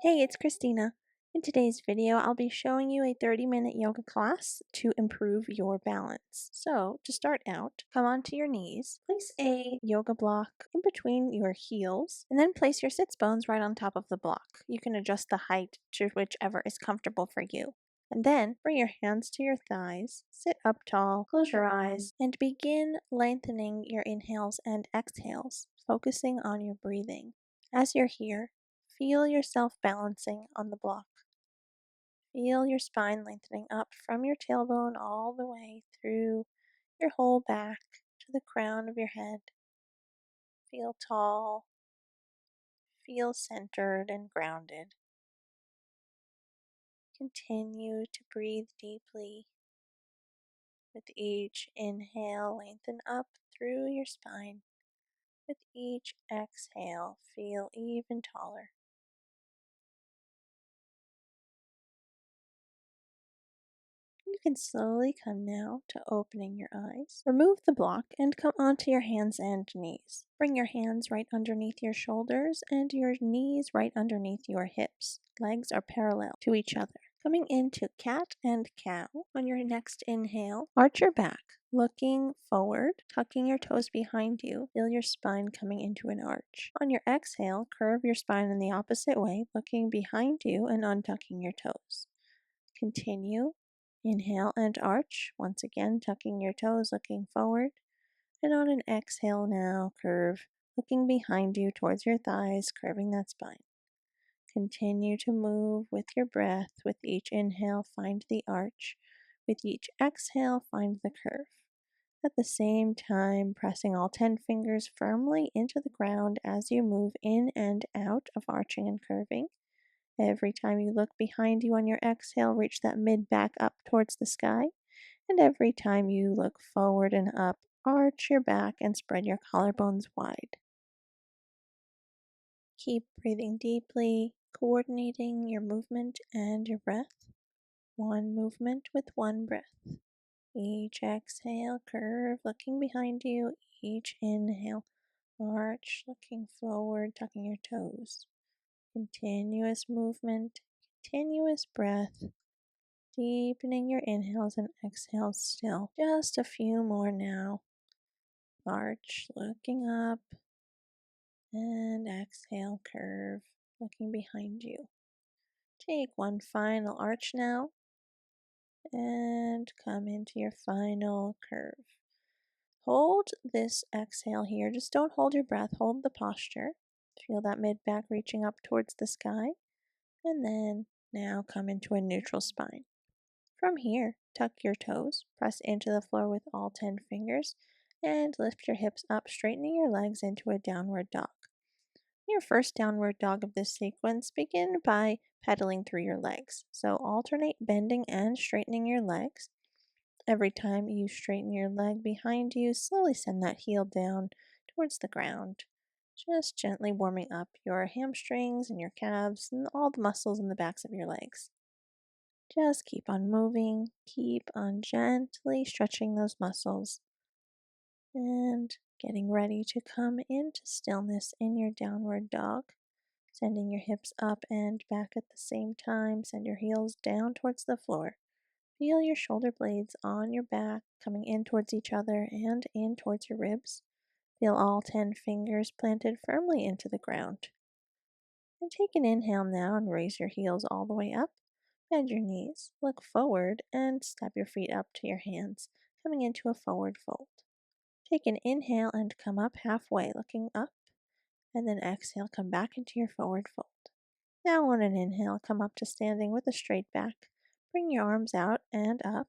Hey, it's Christina. In today's video, I'll be showing you a 30-minute yoga class to improve your balance. So, to start out, come onto your knees, place a yoga block in between your heels, and then place your sits bones right on top of the block. You can adjust the height to whichever is comfortable for you. And then bring your hands to your thighs, sit up tall, close your eyes, and begin lengthening your inhales and exhales, focusing on your breathing. As you're here, feel yourself balancing on the block. Feel your spine lengthening up from your tailbone all the way through your whole back to the crown of your head. Feel tall. Feel centered and grounded. Continue to breathe deeply. With each inhale, lengthen up through your spine. With each exhale, feel even taller. You can slowly come now to opening your eyes. Remove the block and come onto your hands and knees. Bring your hands right underneath your shoulders and your knees right underneath your hips. Legs are parallel to each other. Coming into cat and cow. On your next inhale, arch your back, looking forward, tucking your toes behind you. Feel your spine coming into an arch. On your exhale, curve your spine in the opposite way, looking behind you and untucking your toes. Continue. Inhale and arch, once again tucking your toes, looking forward. And on an exhale now, curve, looking behind you towards your thighs, curving that spine. Continue to move with your breath. With each inhale, find the arch. With each exhale, find the curve. At the same time, pressing all 10 fingers firmly into the ground as you move in and out of arching and curving. Every time you look behind you on your exhale, reach that mid-back up towards the sky. And every time you look forward and up, arch your back and spread your collarbones wide. Keep breathing deeply, coordinating your movement and your breath. One movement with one breath. Each exhale, curve, looking behind you. Each inhale, arch, looking forward, tucking your toes. Continuous movement, continuous breath, deepening your inhales and exhales still. Just a few more now. Arch, looking up, and exhale, curve, looking behind you. Take one final arch now, and come into your final curve. Hold this exhale here. Just don't hold your breath, hold the posture. Feel that mid-back reaching up towards the sky. And then now come into a neutral spine. From here, tuck your toes, press into the floor with all 10 fingers, and lift your hips up, straightening your legs into a downward dog. Your first downward dog of this sequence, begin by pedaling through your legs. So alternate bending and straightening your legs. Every time you straighten your leg behind you, slowly send that heel down towards the ground. Just gently warming up your hamstrings and your calves and all the muscles in the backs of your legs. Just keep on moving, keep on gently stretching those muscles and getting ready to come into stillness in your downward dog. Sending your hips up and back at the same time. Send your heels down towards the floor. Feel your shoulder blades on your back coming in towards each other and in towards your ribs. Feel all 10 fingers planted firmly into the ground. And take an inhale now and raise your heels all the way up. Bend your knees, look forward, and step your feet up to your hands, coming into a forward fold. Take an inhale and come up halfway, looking up, and then exhale, come back into your forward fold. Now on an inhale, come up to standing with a straight back. Bring your arms out and up,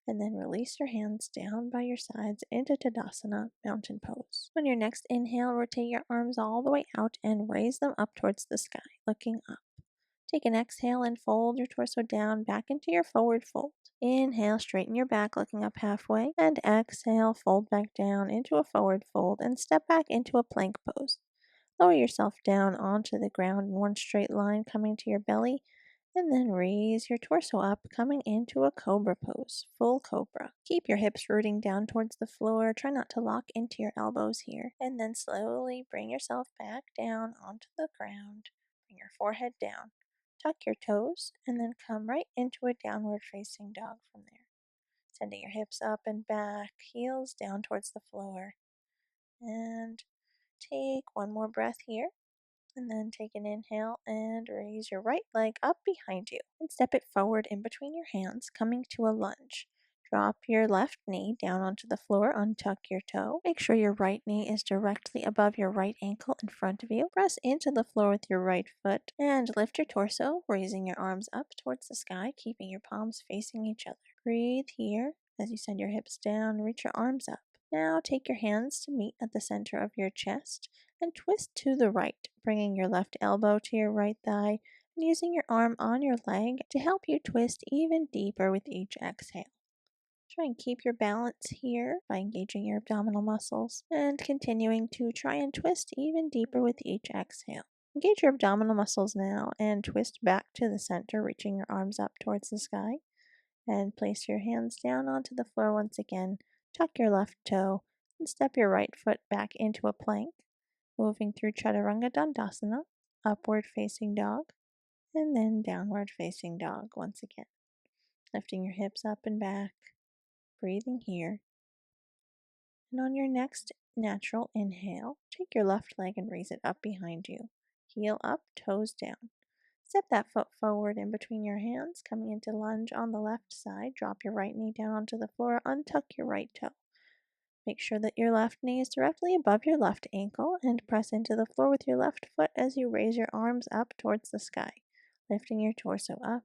and then release your hands down by your sides into Tadasana, mountain pose. On your next inhale, rotate your arms all the way out and raise them up towards the sky, looking up. Take an exhale and fold your torso down back into your forward fold. Inhale, straighten your back, looking up halfway, and exhale, fold back down into a forward fold and step back into a plank pose. Lower yourself down onto the ground in one straight line, coming to your belly, and then raise your torso up, coming into a cobra pose, full cobra. Keep your hips rooting down towards the floor. Try not to lock into your elbows here. And then slowly bring yourself back down onto the ground. Bring your forehead down. Tuck your toes and then come right into a downward facing dog from there. Sending your hips up and back, heels down towards the floor. And take one more breath here. And then take an inhale and raise your right leg up behind you and step it forward in between your hands, coming to a lunge. Drop your left knee down onto the floor, untuck your toe. Make sure your right knee is directly above your right ankle in front of you. Press into the floor with your right foot and lift your torso, raising your arms up towards the sky, keeping your palms facing each other. Breathe here as you send your hips down, reach your arms up. Now take your hands to meet at the center of your chest and twist to the right, bringing your left elbow to your right thigh and using your arm on your leg to help you twist even deeper with each exhale. Try and keep your balance here by engaging your abdominal muscles and continuing to try and twist even deeper with each exhale. Engage your abdominal muscles now and twist back to the center, reaching your arms up towards the sky. And place your hands down onto the floor once again. Tuck your left toe and step your right foot back into a plank, moving through Chaturanga Dandasana, upward facing dog, and then downward facing dog once again. Lifting your hips up and back, breathing here. And on your next natural inhale, take your left leg and raise it up behind you. Heel up, toes down. Step that foot forward in between your hands, coming into lunge on the left side. Drop your right knee down onto the floor, untuck your right toe. Make sure that your left knee is directly above your left ankle and press into the floor with your left foot as you raise your arms up towards the sky, lifting your torso up.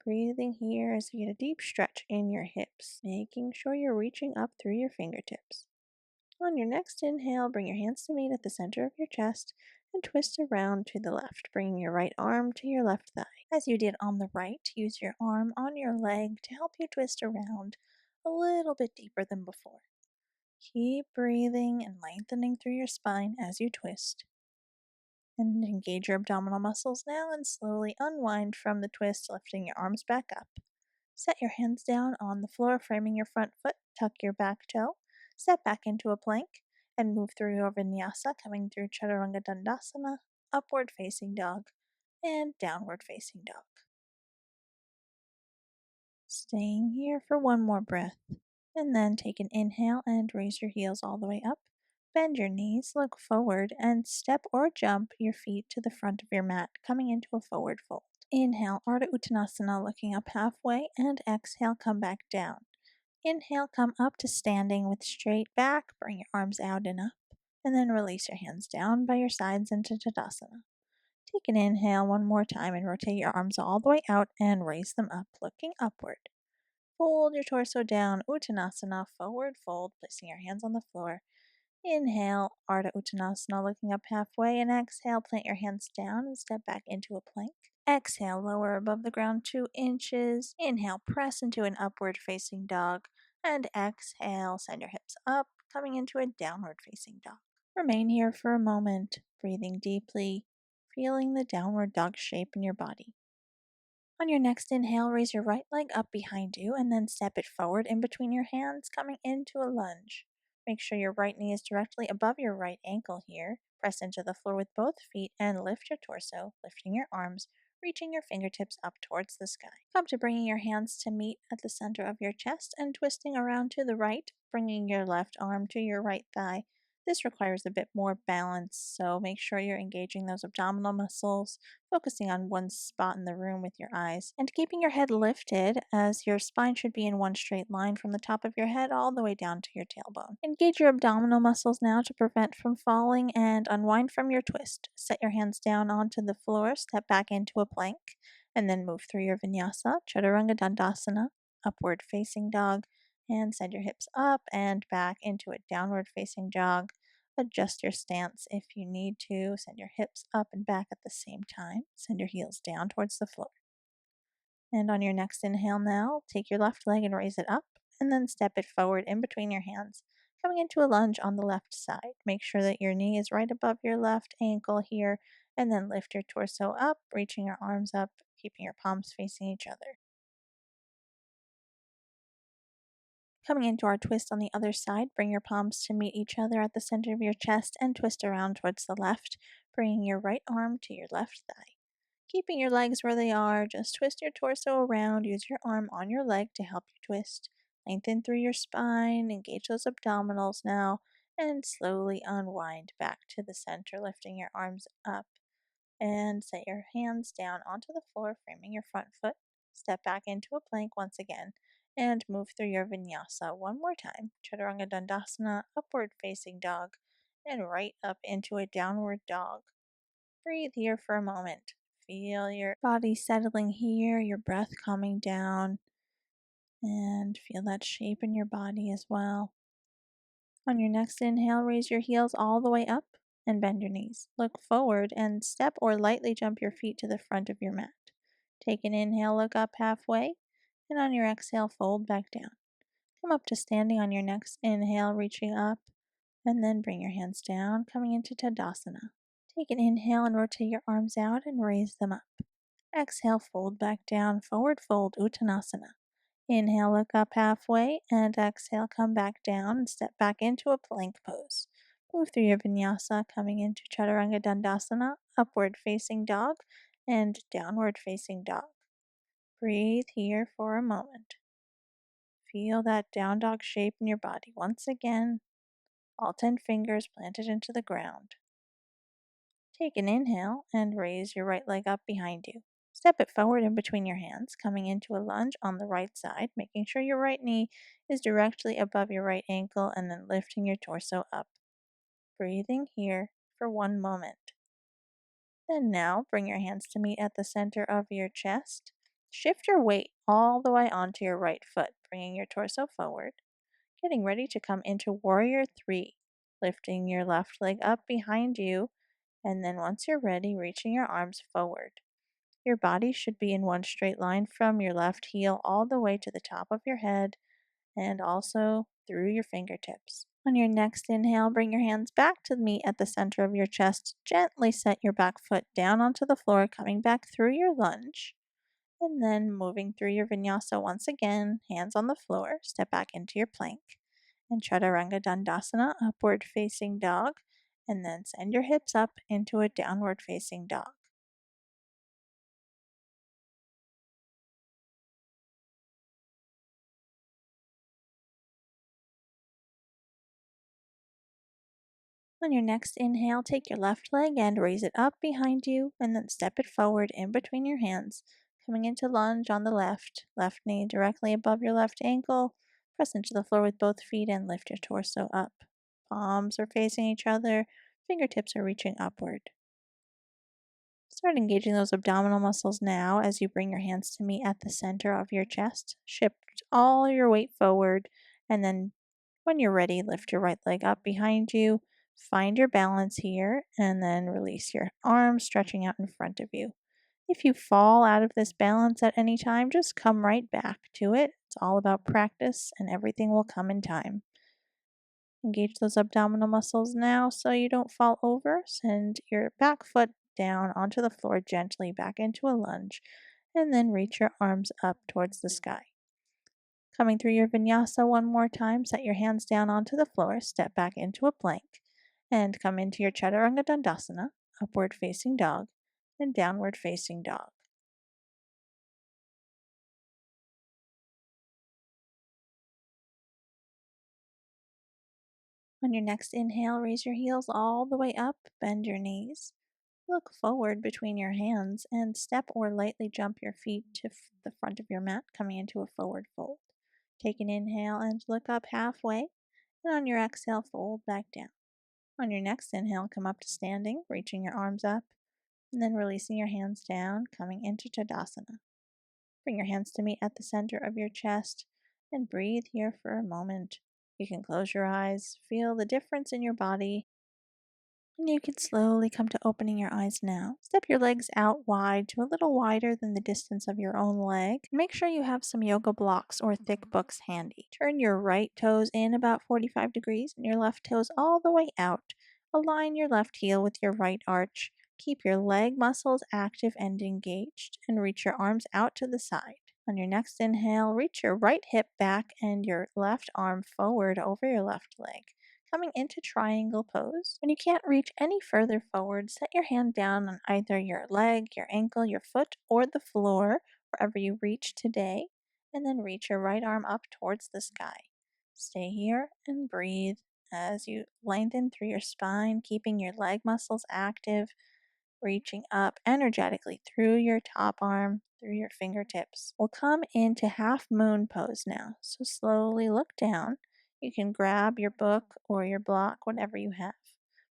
Breathing here as you get a deep stretch in your hips, making sure you're reaching up through your fingertips. On your next inhale, bring your hands to meet at the center of your chest and twist around to the left, bringing your right arm to your left thigh. As you did on the right, use your arm on your leg to help you twist around a little bit deeper than before. Keep breathing and lengthening through your spine as you twist. And engage your abdominal muscles now and slowly unwind from the twist, lifting your arms back up. Set your hands down on the floor, framing your front foot, tuck your back toe, step back into a plank, and move through your Vinyasa, coming through Chaturanga Dandasana, upward facing dog, and downward facing dog. Staying here for one more breath, and then take an inhale and raise your heels all the way up. Bend your knees, look forward, and step or jump your feet to the front of your mat, coming into a forward fold. Inhale, Ardha Uttanasana, looking up halfway, and exhale, come back down. Inhale, come up to standing with straight back, bring your arms out and up, and then release your hands down by your sides into Tadasana. Take an inhale one more time and rotate your arms all the way out and raise them up, looking upward. Fold your torso down, Uttanasana, forward fold, placing your hands on the floor. Inhale, Ardha Uttanasana, looking up halfway, and exhale, plant your hands down and step back into a plank. Exhale, lower above the ground 2 inches. Inhale, press into an upward facing dog, and exhale, send your hips up, coming into a downward facing dog. Remain here for a moment, breathing deeply, feeling the downward dog shape in your body. On your next inhale, raise your right leg up behind you and then step it forward in between your hands, coming into a lunge. Make sure your right knee is directly above your right ankle here. Press into the floor with both feet and lift your torso, lifting your arms, reaching your fingertips up towards the sky. Come to bringing your hands to meet at the center of your chest and twisting around to the right, bringing your left arm to your right thigh. This requires a bit more balance, so make sure you're engaging those abdominal muscles, focusing on one spot in the room with your eyes, and keeping your head lifted as your spine should be in one straight line from the top of your head all the way down to your tailbone. Engage your abdominal muscles now to prevent from falling and unwind from your twist. Set your hands down onto the floor, step back into a plank, and then move through your Vinyasa, Chaturanga Dandasana, upward facing dog, and send your hips up and back into a downward facing dog. Adjust your stance if you need to. Send your hips up and back at the same time. Send your heels down towards the floor. And on your next inhale now, take your left leg and raise it up, and then step it forward in between your hands, coming into a lunge on the left side. Make sure that your knee is right above your left ankle here, and then lift your torso up, reaching your arms up, keeping your palms facing each other. Coming into our twist on the other side, bring your palms to meet each other at the center of your chest and twist around towards the left, bringing your right arm to your left thigh. Keeping your legs where they are, just twist your torso around. Use your arm on your leg to help you twist. Lengthen through your spine, engage those abdominals now, and slowly unwind back to the center, lifting your arms up. And set your hands down onto the floor, framing your front foot. Step back into a plank once again, and move through your vinyasa one more time. Chaturanga Dandasana, upward facing dog, and right up into a downward dog. Breathe here for a moment. Feel your body settling here, your breath calming down, and feel that shape in your body as well. On your next inhale, raise your heels all the way up and bend your knees. Look forward and step or lightly jump your feet to the front of your mat. Take an inhale, look up halfway, and on your exhale, fold back down. Come up to standing on your next inhale, reaching up, and then bring your hands down, coming into Tadasana. Take an inhale and rotate your arms out and raise them up. Exhale, fold back down, forward fold, Uttanasana. Inhale, look up halfway, and exhale, come back down and step back into a plank pose. Move through your vinyasa, coming into Chaturanga Dandasana, upward facing dog, and downward facing dog. Breathe here for a moment. Feel that down dog shape in your body once again, all 10 fingers planted into the ground. Take an inhale and raise your right leg up behind you. Step it forward in between your hands, coming into a lunge on the right side, making sure your right knee is directly above your right ankle, and then lifting your torso up. Breathing here for one moment. Then now bring your hands to meet at the center of your chest. Shift your weight all the way onto your right foot, bringing your torso forward. Getting ready to come into Warrior 3, lifting your left leg up behind you, and then once you're ready, reaching your arms forward. Your body should be in one straight line from your left heel all the way to the top of your head and also through your fingertips. On your next inhale, bring your hands back to meet at the center of your chest. Gently set your back foot down onto the floor, coming back through your lunge. And then moving through your vinyasa once again, hands on the floor, step back into your plank. And Chaturanga Dandasana, upward facing dog, and then send your hips up into a downward facing dog. On your next inhale, take your left leg and raise it up behind you, and then step it forward in between your hands, coming into lunge on the left knee directly above your left ankle. Press into the floor with both feet and lift your torso up. Palms are facing each other, fingertips are reaching upward. Start engaging those abdominal muscles now as you bring your hands to meet at the center of your chest. Shift all your weight forward, and then when you're ready, lift your right leg up behind you. Find your balance here, and then release your arms, stretching out in front of you. If you fall out of this balance at any time, just come right back to it. It's all about practice, and everything will come in time. Engage those abdominal muscles now so you don't fall over. Send your back foot down onto the floor gently back into a lunge, and then reach your arms up towards the sky. Coming through your vinyasa one more time, set your hands down onto the floor, step back into a plank, and come into your Chaturanga Dandasana, upward facing dog, and downward facing dog. On your next inhale, raise your heels all the way up, bend your knees. Look forward between your hands and step or lightly jump your feet to the front of your mat, coming into a forward fold. Take an inhale and look up halfway, and on your exhale, fold back down. On your next inhale, come up to standing, reaching your arms up, and then releasing your hands down, coming into Tadasana. Bring your hands to meet at the center of your chest and breathe here for a moment. You can close your eyes, feel the difference in your body, and you can slowly come to opening your eyes now. Step your legs out wide to a little wider than the distance of your own leg. Make sure you have some yoga blocks or thick books handy. Turn your right toes in about 45 degrees and your left toes all the way out. Align your left heel with your right arch. Keep your leg muscles active and engaged, and reach your arms out to the side. On your next inhale, reach your right hip back and your left arm forward over your left leg. coming into triangle pose. When you can't reach any further forward, set your hand down on either your leg, your ankle, your foot, or the floor, wherever you reach today, and then reach your right arm up towards the sky. Stay here and breathe as you lengthen through your spine, keeping your leg muscles active, reaching up energetically through your top arm, through your fingertips. We'll come into half moon pose now. So slowly look down. You can grab your book or your block, whatever you have.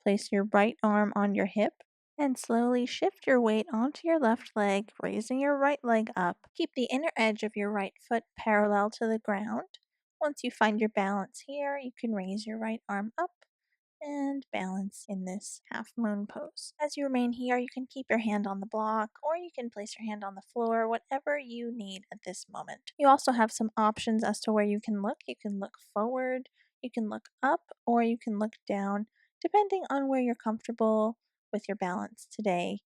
Place your right arm on your hip and slowly shift your weight onto your left leg, raising your right leg up. Keep the inner edge of your right foot parallel to the ground. Once you find your balance here, you can raise your right arm up and balance in this half moon pose. As you remain here, you can keep your hand on the block or you can place your hand on the floor, whatever you need at this moment. You also have some options as to where you can look. You can look forward, you can look up, or you can look down, depending on where you're comfortable with your balance today.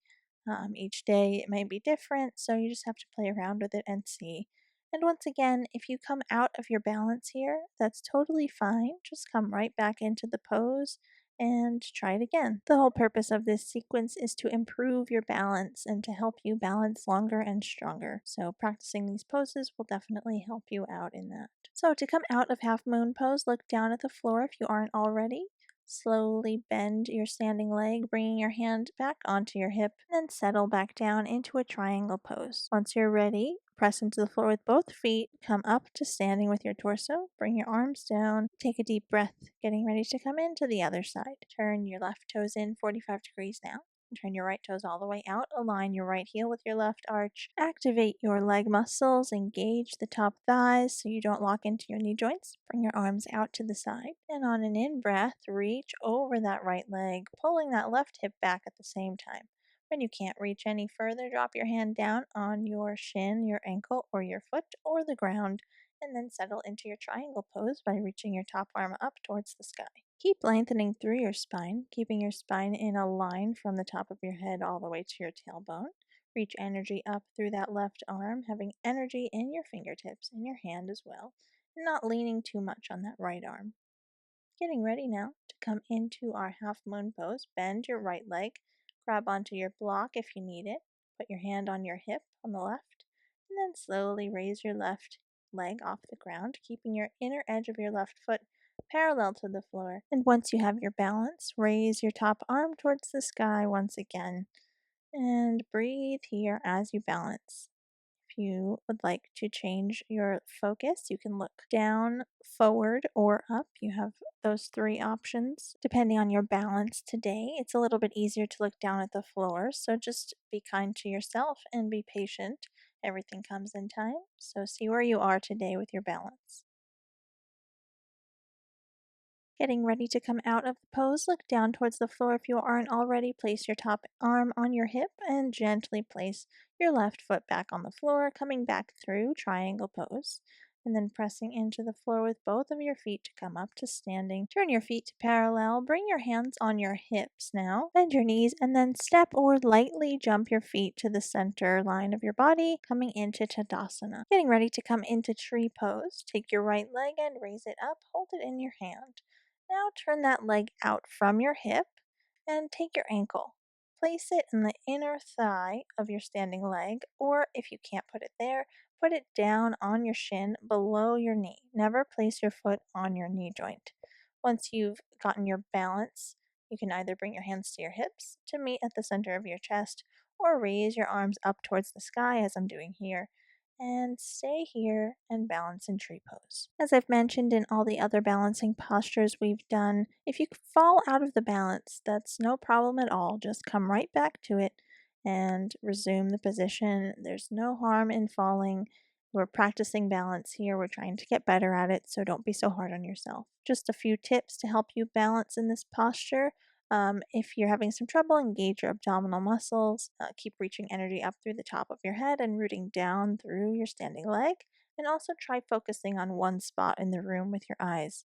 Each day it may be different, so you just have to play around with it and see. And once again, if you come out of your balance here, that's totally fine. Just come right back into the pose and try it again. The whole purpose of this sequence is to improve your balance and to help you balance longer and stronger. So practicing these poses will definitely help you out in that. So to come out of half moon pose, look down at the floor if you aren't already. Slowly bend your standing leg, bringing your hand back onto your hip, and then settle back down into a triangle pose. Once you're ready, press into the floor with both feet, come up to standing with your torso, bring your arms down, take a deep breath, getting ready to come into the other side. Turn your left toes in 45 degrees now. Turn your right toes all the way out. Align your right heel with your left arch. Activate your leg muscles. Engage the top thighs so you don't lock into your knee joints. Bring your arms out to the side. And on an in-breath, reach over that right leg, pulling that left hip back at the same time. When you can't reach any further, drop your hand down on your shin, your ankle, or your foot, or the ground, and then settle into your triangle pose by reaching your top arm up towards the sky. Keep lengthening through your spine, keeping your spine in a line from the top of your head all the way to your tailbone. Reach energy up through that left arm, having energy in your fingertips and your hand as well, and not leaning too much on that right arm. Getting ready now to come into our half moon pose. Bend your right leg, grab onto your block if you need it, put your hand on your hip on the left, and then slowly raise your left leg off the ground, keeping your inner edge of your left foot parallel to the floor. And once you have your balance, raise your top arm towards the sky once again, and breathe here as you balance. If you would like to change your focus, you can look down, forward, or up. You have those three options. Depending on your balance today, it's a little bit easier to look down at the floor, so just be kind to yourself and be patient. Everything comes in time, so see where you are today with your balance. Getting ready to come out of the pose, look down towards the floor if you aren't already. Place your top arm on your hip and gently place your left foot back on the floor, coming back through triangle pose. And then pressing into the floor with both of your feet to come up to standing. Turn your feet to parallel. Bring your hands on your hips now. Bend your knees and then step or lightly jump your feet to the center line of your body, coming into Tadasana. Getting ready to come into tree pose. Take your right leg and raise it up. Hold it in your hand. Now turn that leg out from your hip and take your ankle. Place it in the inner thigh of your standing leg, or if you can't put it there, put it down on your shin below your knee. Never place your foot on your knee joint. Once you've gotten your balance, you can either bring your hands to your hips to meet at the center of your chest, or raise your arms up towards the sky as I'm doing here, and stay here and balance in tree pose. As I've mentioned in all the other balancing postures we've done, if you fall out of the balance, that's no problem at all. Just come right back to it and resume the position. There's no harm in falling. We're practicing balance here. We're trying to get better at it, so don't be so hard on yourself. Just a few tips to help you balance in this posture. If you're having some trouble, engage your abdominal muscles. Keep reaching energy up through the top of your head and rooting down through your standing leg. And also try focusing on one spot in the room with your eyes.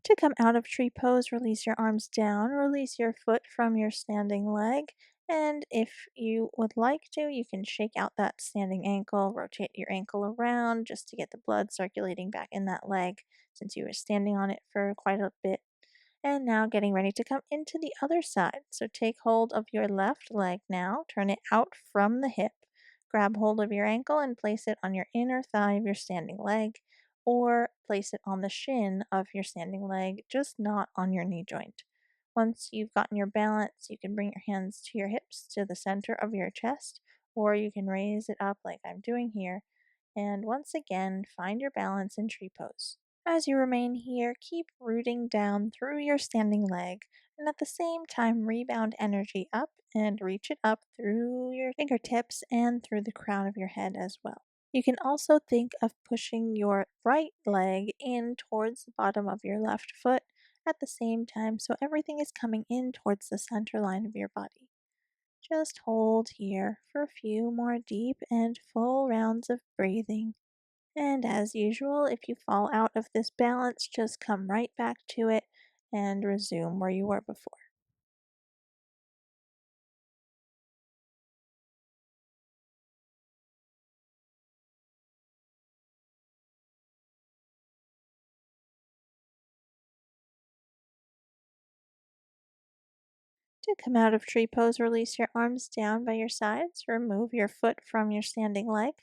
To come out of tree pose, release your arms down, release your foot from your standing leg, And if you would like to, you can shake out that standing ankle, rotate your ankle around just to get the blood circulating back in that leg since you were standing on it for quite a bit. And now getting ready to come into the other side. So take hold of your left leg now, turn it out from the hip. Grab hold of your ankle and place it on your inner thigh of your standing leg, or place it on the shin of your standing leg, just not on your knee joint. Once you've gotten your balance, you can bring your hands to your hips to the center of your chest, or you can raise it up like I'm doing here. And once again, find your balance in tree pose. As you remain here, keep rooting down through your standing leg, and at the same time, rebound energy up and reach it up through your fingertips and through the crown of your head as well. You can also think of pushing your right leg in towards the bottom of your left foot at the same time, so everything is coming in towards the center line of your body. Just hold here for a few more deep and full rounds of breathing. And as usual, if you fall out of this balance, just come right back to it and resume where you were before. To come out of tree pose, release your arms down by your sides, remove your foot from your standing leg,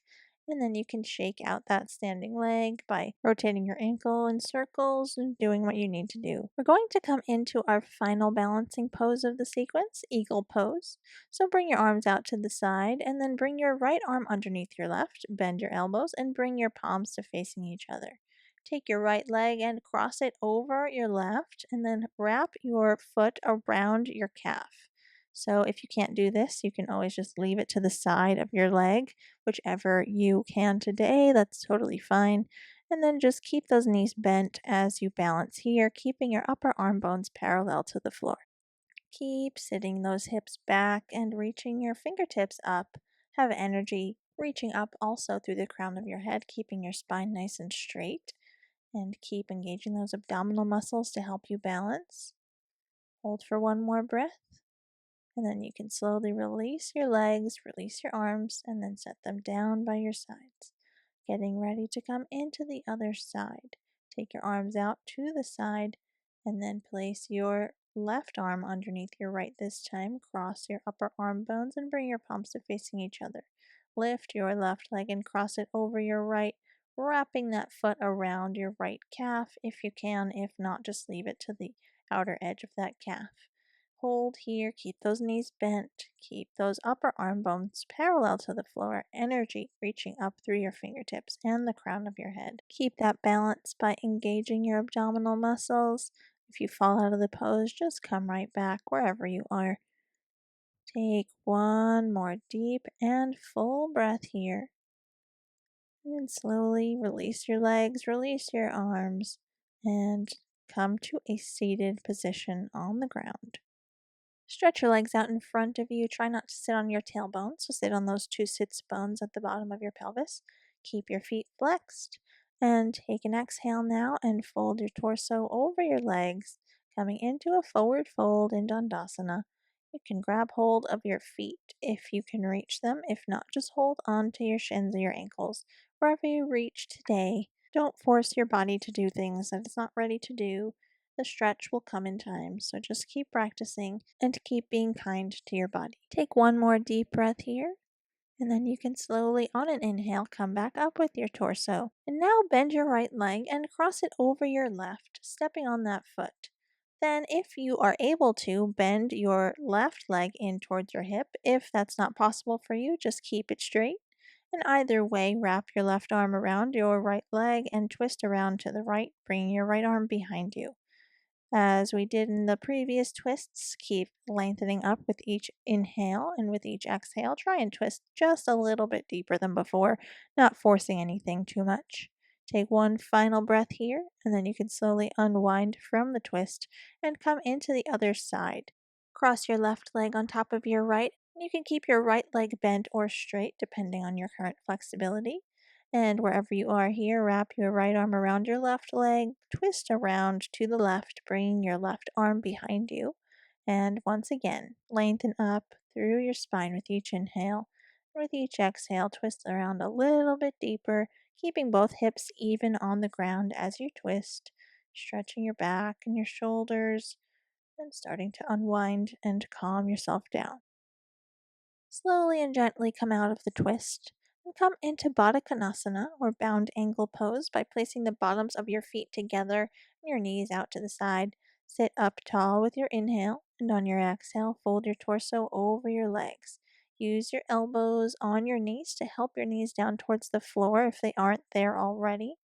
and then you can shake out that standing leg by rotating your ankle in circles and doing what you need to do. We're going to come into our final balancing pose of the sequence, eagle pose. So bring your arms out to the side and then bring your right arm underneath your left, bend your elbows, and bring your palms to facing each other. Take your right leg and cross it over your left, and then wrap your foot around your calf. So, if you can't do this, you can always just leave it to the side of your leg, whichever you can today. That's totally fine. And then just keep those knees bent as you balance here, keeping your upper arm bones parallel to the floor. Keep sitting those hips back and reaching your fingertips up. Have energy reaching up also through the crown of your head, keeping your spine nice and straight, and keep engaging those abdominal muscles to help you balance. Hold for one more breath, and then you can slowly release your legs, release your arms, and then set them down by your sides. Getting ready to come into the other side. Take your arms out to the side, and then place your left arm underneath your right this time. Cross your upper arm bones and bring your palms to facing each other. Lift your left leg and cross it over your right, wrapping that foot around your right calf if you can. If not, just leave it to the outer edge of that calf. Hold here, keep those knees bent, keep those upper arm bones parallel to the floor, energy reaching up through your fingertips and the crown of your head. Keep that balance by engaging your abdominal muscles. If you fall out of the pose, just come right back wherever you are. Take one more deep and full breath here. And slowly release your legs, release your arms, and come to a seated position on the ground. Stretch your legs out in front of you. Try not to sit on your tailbone, so sit on those two sits bones at the bottom of your pelvis. Keep your feet flexed and take an exhale now and fold your torso over your legs, coming into a forward fold in Dandasana. You can grab hold of your feet if you can reach them. If not, just hold on to your shins or your ankles. Wherever you reach today, don't force your body to do things that it's not ready to do. The stretch will come in time, so just keep practicing and keep being kind to your body. Take one more deep breath here, and then you can slowly, on an inhale, come back up with your torso. And now bend your right leg and cross it over your left, stepping on that foot. Then, if you are able to, bend your left leg in towards your hip. If that's not possible for you, just keep it straight. And either way, wrap your left arm around your right leg and twist around to the right, bringing your right arm behind you. As we did in the previous twists, keep lengthening up with each inhale, and with each exhale, try and twist just a little bit deeper than before, not forcing anything too much. Take one final breath here, and then you can slowly unwind from the twist and come into the other side. Cross your left leg on top of your right, and you can keep your right leg bent or straight depending on your current flexibility. And wherever you are here, wrap your right arm around your left leg, twist around to the left, bringing your left arm behind you. And once again, lengthen up, through your spine with each inhale. With each exhale, twist around a little bit deeper, keeping both hips even on the ground as you twist, stretching your back and your shoulders, and starting to unwind and calm yourself down. Slowly and gently come out of the twist and come into Baddha Konasana or bound angle pose by placing the bottoms of your feet together and your knees out to the side. Sit up tall with your inhale, and on your exhale, fold your torso over your legs. Use your elbows on your knees to help your knees down towards the floor if they aren't there already.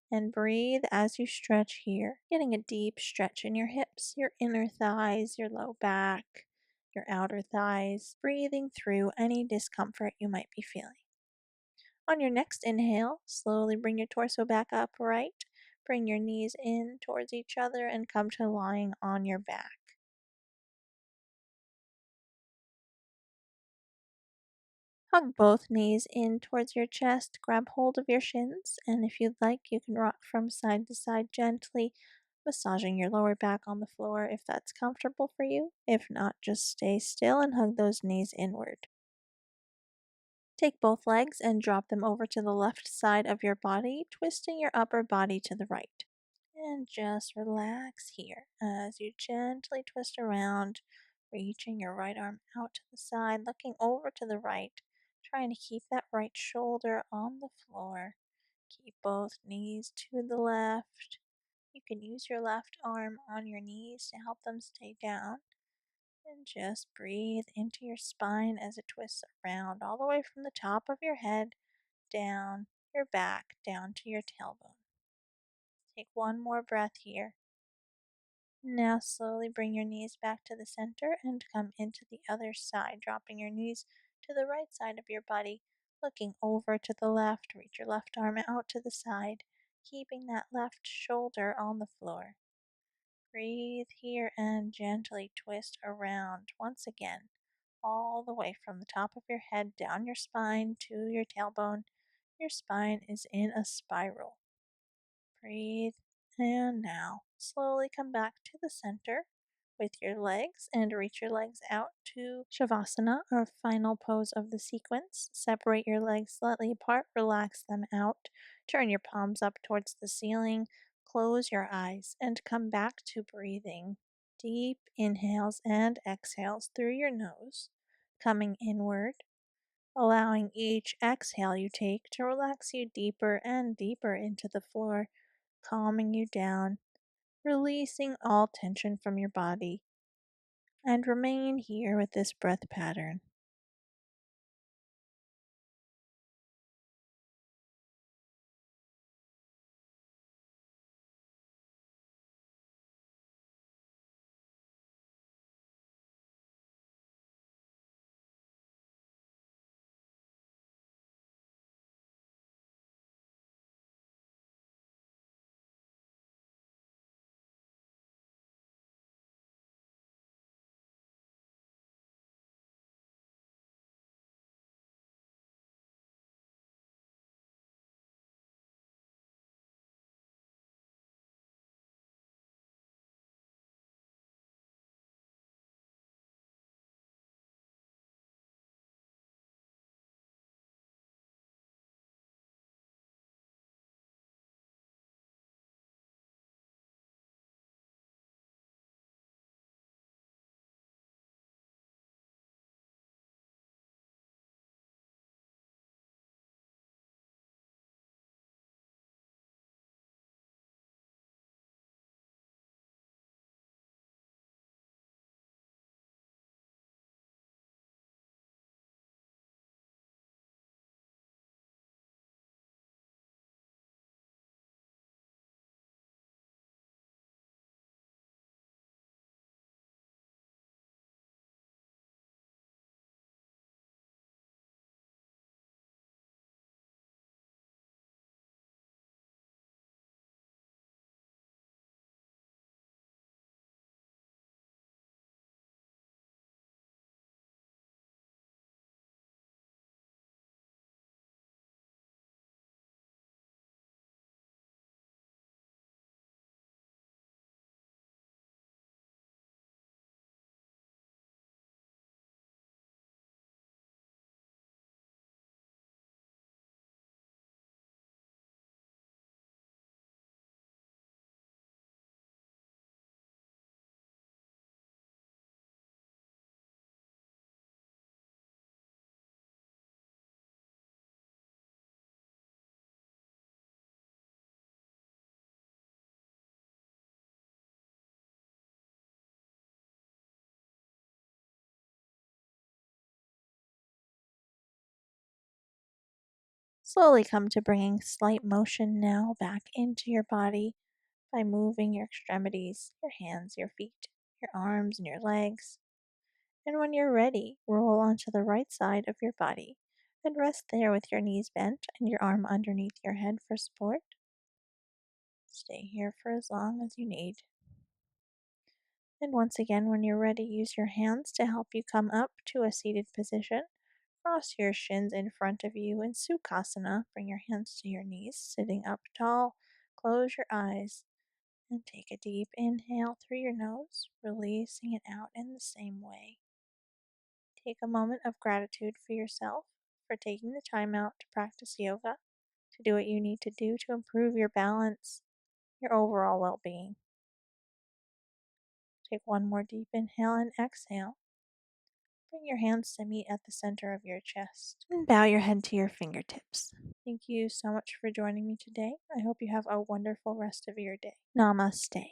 And breathe as you stretch here, getting a deep stretch in your hips, your inner thighs, your low back, your outer thighs, breathing through any discomfort you might be feeling. On your next inhale, slowly bring your torso back upright. Bring your knees in towards each other and come to lying on your back. Hug both knees in towards your chest, grab hold of your shins, and if you'd like, you can rock from side to side gently, massaging your lower back on the floor if that's comfortable for you. If not, just stay still and hug those knees inward. Take both legs and drop them over to the left side of your body, twisting your upper body to the right. And just relax here as you gently twist around, reaching your right arm out to the side, looking over to the right, trying to keep that right shoulder on the floor. Keep both knees to the left. You can use your left arm on your knees to help them stay down. And just breathe into your spine as it twists around all the way from the top of your head down your back, down to your tailbone. Take one more breath here. Now slowly bring your knees back to the center and come into the other side, dropping your knees to the right side of your body, looking over to the left. Reach your left arm out to the side, keeping that left shoulder on the floor. Breathe here and gently twist around once again, all the way from the top of your head down your spine to your tailbone. Your spine is in a spiral. Breathe, and now slowly come back to the center with your legs and reach your legs out to Shavasana, our final pose of the sequence. Separate your legs slightly apart, relax them out, turn your palms up towards the ceiling, close your eyes, and come back to breathing. Deep inhales and exhales through your nose, coming inward, allowing each exhale you take to relax you deeper and deeper into the floor, calming you down, releasing all tension from your body, and remain here with this breath pattern. Slowly come to bringing slight motion now back into your body by moving your extremities, your hands, your feet, your arms, and your legs. And when you're ready, roll onto the right side of your body and rest there with your knees bent and your arm underneath your head for support. Stay here for as long as you need. And once again, when you're ready, use your hands to help you come up to a seated position. Cross your shins in front of you in Sukhasana. Bring your hands to your knees, sitting up tall. Close your eyes and take a deep inhale through your nose, releasing it out in the same way. Take a moment of gratitude for yourself for taking the time out to practice yoga, to do what you need to do to improve your balance, your overall well being. Take one more deep inhale and exhale. Bring your hands to meet at the center of your chest and bow your head to your fingertips. Thank you so much for joining me today. I hope you have a wonderful rest of your day. Namaste.